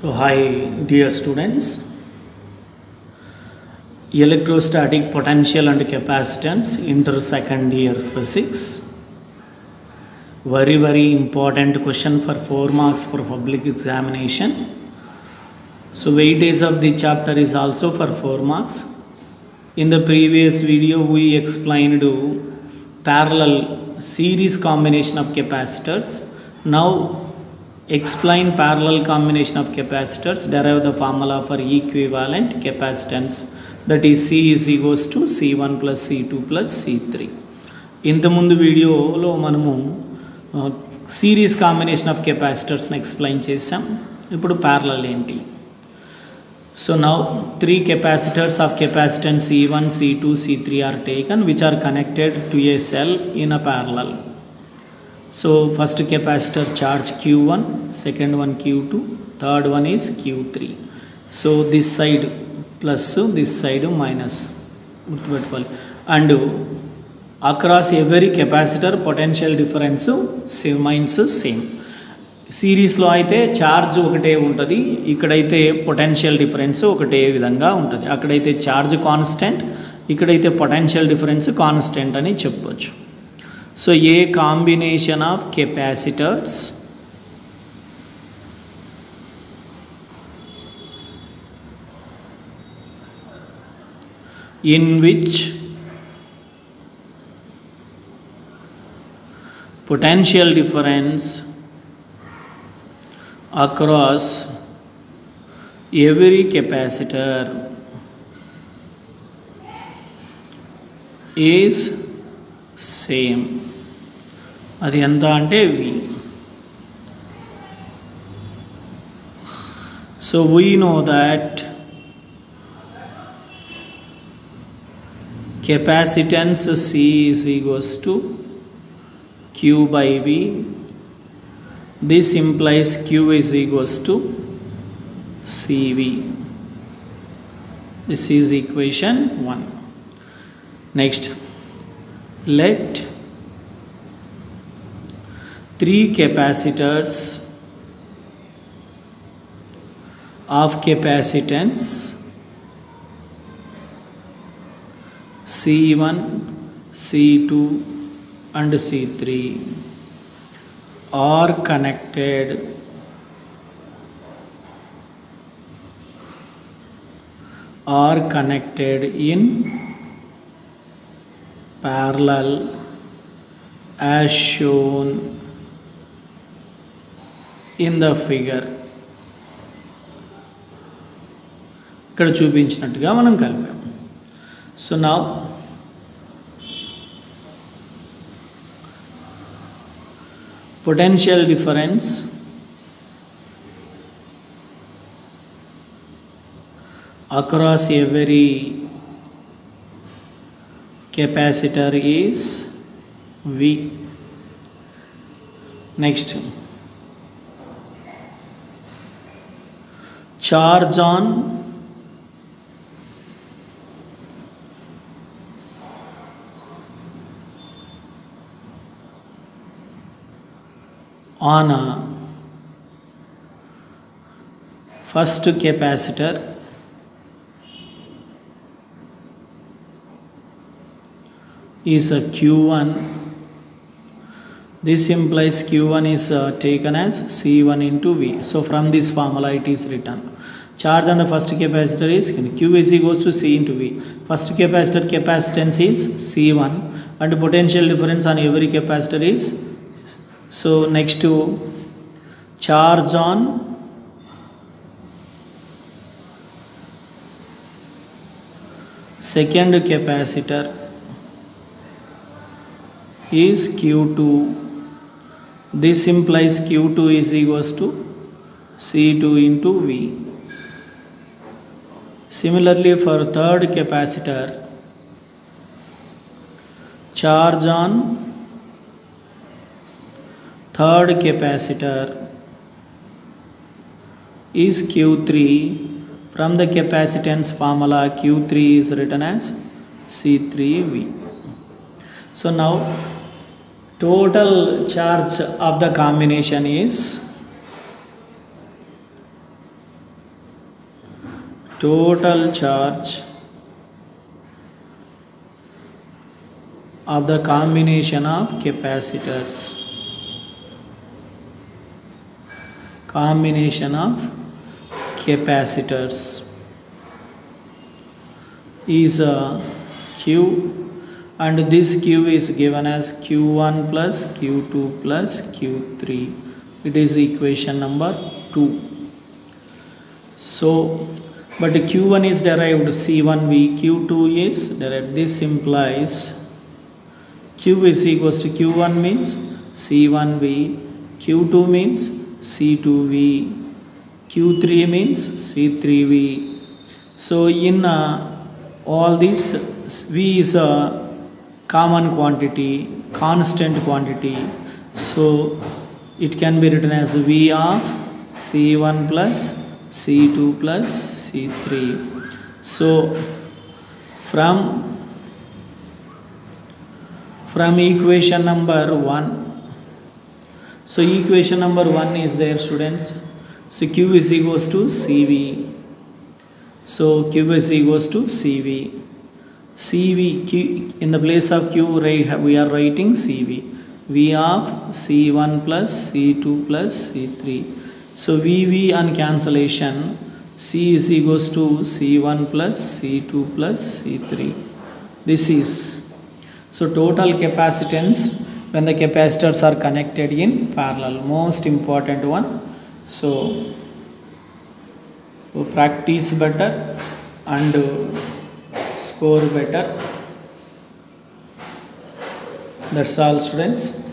So hi dear students, electrostatic potential and capacitance inter second year physics. Very important question for 4 marks for public examination. So weightage of the chapter is also for 4 marks. In the previous video we explained parallel series combination of capacitors. Now explain parallel combination of capacitors, derive the formula for equivalent capacitance, that is C is equals to C1 plus C2 plus C3. ఇంతకుముందు వీడియోలో మనము series combination of కెపాసిటర్స్ని explain చేసాం. ఇప్పుడు parallel ఏంటి? So now 3 capacitors of capacitance C1, C2, C3 are taken which are connected to a cell in a parallel. So first capacitor charge Q1, second one Q2, third one is Q3. So this side plus, this side minus. And across every capacitor potential difference remains same. Series లో అయితే charge ఒకటే ఉంటుంది, ఇక్కడైతే potential difference ఒకటే విధంగా ఉంటుంది. అక్కడైతే charge constant, ఇక్కడైతే పొటెన్షియల్ డిఫరెన్స్ కాన్స్టెంట్ అని చెప్పొచ్చు. So a combination of capacitors in which potential difference across every capacitor is same. అది ఎంత అంటే V. So we know that capacitance C is equals to Q by V. This implies Q is equals to CV. This is equation 1. Next, let 3 capacitors of capacitance C1, C2 and C3 are connected in parallel as shown in the figure. ఇక్కడ చూపించినట్టుగా మనం కలిపాం. So now potential difference across every capacitor is V. Next, charge on a first capacitor is a Q1. This implies Q1 is taken as C1 into V. So from this formula it is written. Charge on the first capacitor is Q is equals to C into V. First capacitor capacitance is C1 and potential difference on every capacitor is. So next to charge on second capacitor is Q2. This implies Q2 is equals to C2 into V. Similarly for third capacitor, charge on third capacitor is Q3. From the capacitance formula, Q3 is written as C3V. So now total charge of the combination is total charge of the combination of capacitors. Combination of capacitors is Q, and this Q is given as Q1 plus Q2 plus Q3. It is equation number 2. So, but Q1 is derived C1V, Q2 is derived. This implies Q is equals to Q1 means C1V, Q2 means C2V, Q3 means C3V. So in all these, V is a common quantity, constant quantity. So it can be written as V of C1 plus C2 plus C3. So from equation number 1, so equation number 1 is there, students. So Q is equals to CV. So Q is equals to CV. CV, Q, in the place of Q, we are writing CV. V of C1 plus C2 plus C3. So VV on cancellation, C is equals to C1 plus C2 plus C3. This is, so total capacitance when the capacitors are connected in parallel, most important one. So practice better and score better. That's all, students.